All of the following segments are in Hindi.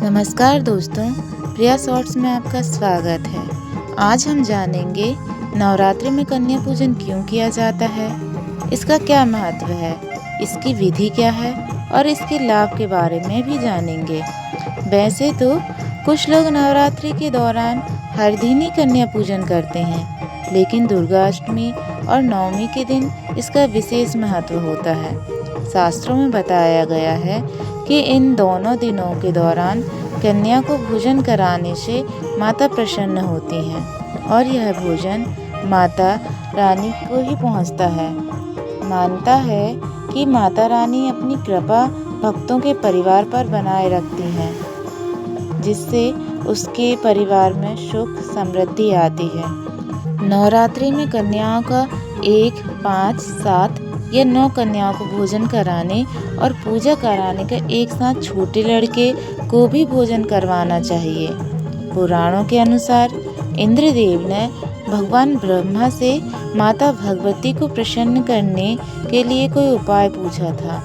नमस्कार दोस्तों, प्रिया शॉर्ट्स में आपका स्वागत है। आज हम जानेंगे नवरात्रि में कन्या पूजन क्यों किया जाता है, इसका क्या महत्व है, इसकी विधि क्या है और इसके लाभ के बारे में भी जानेंगे। वैसे तो कुछ लोग नवरात्रि के दौरान हर दिन ही कन्या पूजन करते हैं, लेकिन दुर्गा अष्टमी और नवमी के दिन इसका विशेष महत्व होता है। शास्त्रों में बताया गया है कि इन दोनों दिनों के दौरान कन्या को भोजन कराने से माता प्रसन्न होती हैं और यह भोजन माता रानी को ही पहुंचता है। मानता है कि माता रानी अपनी कृपा भक्तों के परिवार पर बनाए रखती हैं, जिससे उसके परिवार में सुख समृद्धि आती है। नवरात्रि में कन्याओं का 1, 5, 7 या 9 कन्याओं को भोजन कराने और पूजा कराने का एक साथ छोटे लड़के को भी भोजन करवाना चाहिए। पुराणों के अनुसार इंद्रदेव ने भगवान ब्रह्मा से माता भगवती को प्रसन्न करने के लिए कोई उपाय पूछा था।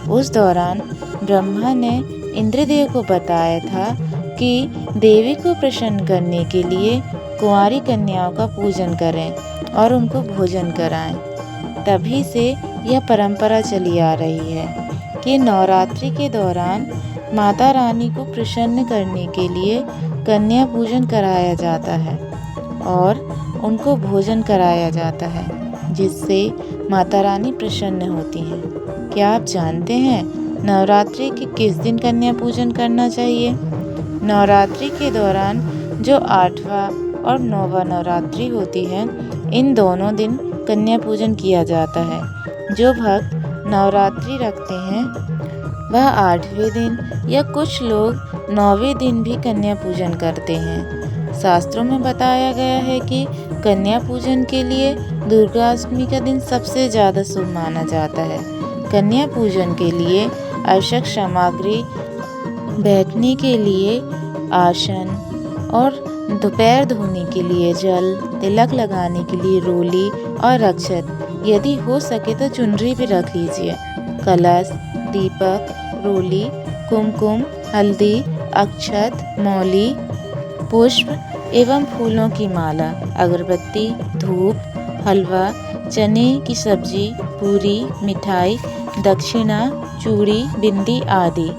उस दौरान ब्रह्मा ने इंद्रदेव को बताया था कि देवी को प्रसन्न करने के लिए कुंवारी कन्याओं का पूजन करें और उनको भोजन कराएं। तभी से यह परंपरा चली आ रही है कि नवरात्रि के दौरान माता रानी को प्रसन्न करने के लिए कन्या पूजन कराया जाता है और उनको भोजन कराया जाता है, जिससे माता रानी प्रसन्न होती हैं। क्या आप जानते हैं नवरात्रि के किस दिन कन्या पूजन करना चाहिए? नवरात्रि के दौरान जो 8वां और 9वां नवरात्रि होती है, इन दोनों दिन कन्या पूजन किया जाता है। जो भक्त नवरात्रि रखते हैं वह 8वें दिन या कुछ लोग 9वें दिन भी कन्या पूजन करते हैं। शास्त्रों में बताया गया है कि कन्या पूजन के लिए दुर्गा अष्टमी का दिन सबसे ज़्यादा शुभ माना जाता है। कन्या पूजन के लिए आवश्यक सामग्री बैठने के लिए आसन और दोपहर धोने के लिए जल, तिलक लगाने के लिए रोली और अक्षत, यदि हो सके तो चुनरी भी रख लीजिए। कलश, दीपक, रोली, कुमकुम, हल्दी, अक्षत, मौली, पुष्प एवं फूलों की माला, अगरबत्ती, धूप, हलवा, चने की सब्जी, पूरी, मिठाई, दक्षिणा, चूड़ी, बिंदी आदि।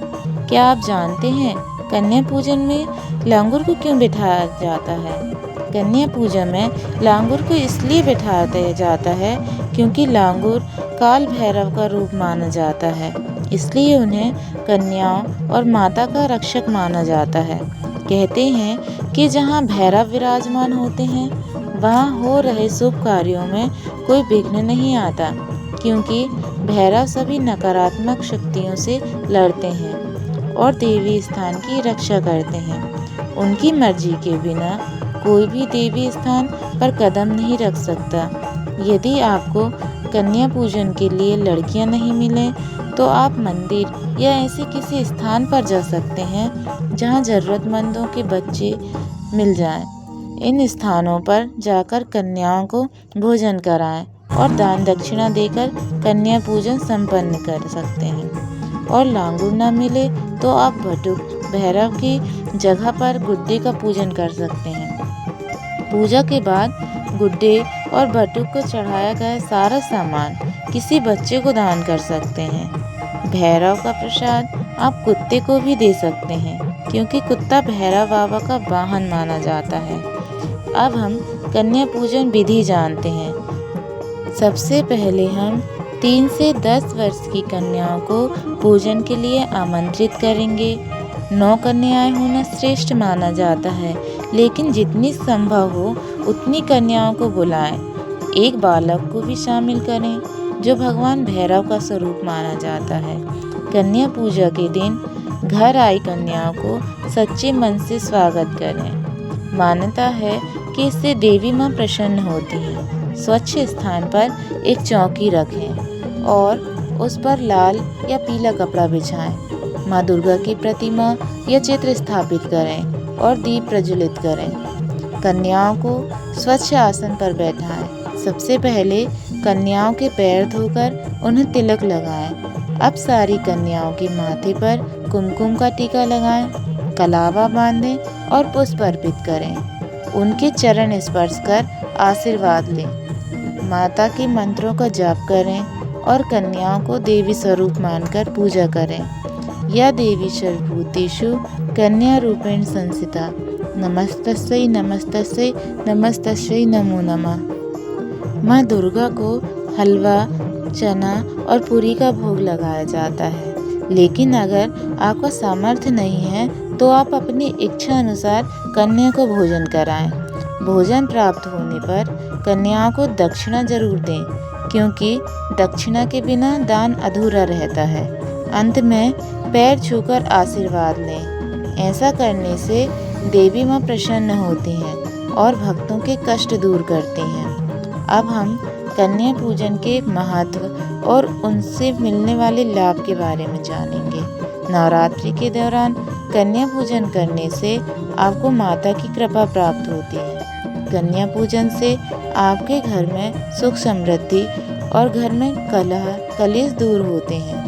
क्या आप जानते हैं कन्या पूजन में लांगुर को क्यों बिठाया जाता है? कन्या पूजा में लांगुर को इसलिए बिठाया जाता है क्योंकि लांगुर काल भैरव का रूप माना जाता है, इसलिए उन्हें कन्याओं और माता का रक्षक माना जाता है। कहते हैं कि जहाँ भैरव विराजमान होते हैं वहाँ हो रहे शुभ कार्यों में कोई विघ्न नहीं आता, क्योंकि भैरव सभी नकारात्मक शक्तियों से लड़ते हैं और देवी स्थान की रक्षा करते हैं। उनकी मर्जी के बिना कोई भी देवी स्थान पर कदम नहीं रख सकता। यदि आपको कन्या पूजन के लिए लड़कियां नहीं मिलें तो आप मंदिर या ऐसे किसी स्थान पर जा सकते हैं जहां ज़रूरतमंदों के बच्चे मिल जाएं। इन स्थानों पर जाकर कन्याओं को भोजन कराएं और दान दक्षिणा देकर कन्या पूजन संपन्न कर सकते हैं। और लांगुर न मिले तो आप बटुक भैरव की जगह पर गुड्डे का पूजन कर सकते हैं। पूजा के बाद गुड्डे और बटुक को चढ़ाया गया सारा सामान किसी बच्चे को दान कर सकते हैं। भैरव का प्रसाद आप कुत्ते को भी दे सकते हैं, क्योंकि कुत्ता भैरव बाबा का वाहन माना जाता है। अब हम कन्या पूजन विधि जानते हैं। सबसे पहले हम 3 से 10 वर्ष की कन्याओं को पूजन के लिए आमंत्रित करेंगे। 9 कन्याएं होना श्रेष्ठ माना जाता है, लेकिन जितनी संभव हो उतनी कन्याओं को बुलाएं। एक बालक को भी शामिल करें, जो भगवान भैरव का स्वरूप माना जाता है। कन्या पूजा के दिन घर आई कन्याओं को सच्चे मन से स्वागत करें। मान्यता है कि इससे देवी माँ प्रसन्न होती है। स्वच्छ स्थान पर एक चौकी रखें और उस पर लाल या पीला कपड़ा बिछाएं। माँ दुर्गा की प्रतिमा या चित्र स्थापित करें और दीप प्रज्वलित करें। कन्याओं को स्वच्छ आसन पर बैठाएं। सबसे पहले कन्याओं के पैर धोकर उन्हें तिलक लगाएं। अब सारी कन्याओं के माथे पर कुमकुम का टीका लगाएं। कलावा बांधें और पुष्प अर्पित करें। उनके चरण स्पर्श कर आशीर्वाद लें। माता के मंत्रों का जाप करें और कन्याओं को देवी स्वरूप मानकर पूजा करें। या देवी सर्वभूतेषु कन्या रूपेण संस्थिता नमस्तस्यै नमस्तस्यै नमस्तस्यै नमो नमः। माँ दुर्गा को हलवा, चना और पूरी का भोग लगाया जाता है, लेकिन अगर आपका सामर्थ्य नहीं है तो आप अपनी इच्छा अनुसार कन्या को भोजन कराएं। भोजन प्राप्त होने पर कन्याओं को दक्षिणा जरूर दें, क्योंकि दक्षिणा के बिना दान अधूरा रहता है। अंत में पैर छूकर आशीर्वाद लें। ऐसा करने से देवी माँ प्रसन्न होती हैं और भक्तों के कष्ट दूर करती हैं। अब हम कन्या पूजन के महत्व और उनसे मिलने वाले लाभ के बारे में जानेंगे। नवरात्रि के दौरान कन्या पूजन करने से आपको माता की कृपा प्राप्त होती है। कन्या पूजन से आपके घर में सुख समृद्धि और घर में कलेश दूर होते हैं।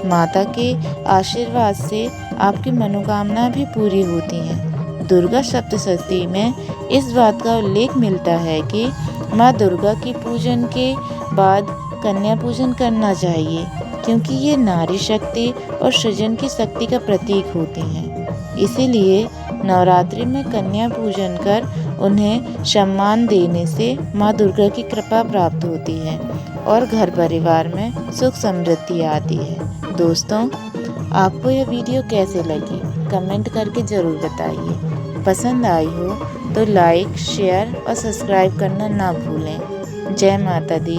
माता के आशीर्वाद से आपकी मनोकामना भी पूरी होती हैं। दुर्गा सप्तशती में इस बात का उल्लेख मिलता है कि माँ दुर्गा की पूजन के बाद कन्या पूजन करना चाहिए, क्योंकि ये नारी शक्ति और सृजन की शक्ति का प्रतीक होती हैं। इसीलिए नवरात्रि में कन्या पूजन कर उन्हें सम्मान देने से माँ दुर्गा की कृपा प्राप्त होती है और घर परिवार में सुख समृद्धि आती है। दोस्तों, आपको यह वीडियो कैसे लगी कमेंट करके ज़रूर बताइए। पसंद आई हो तो लाइक, शेयर और सब्सक्राइब करना ना भूलें। जय माता दी।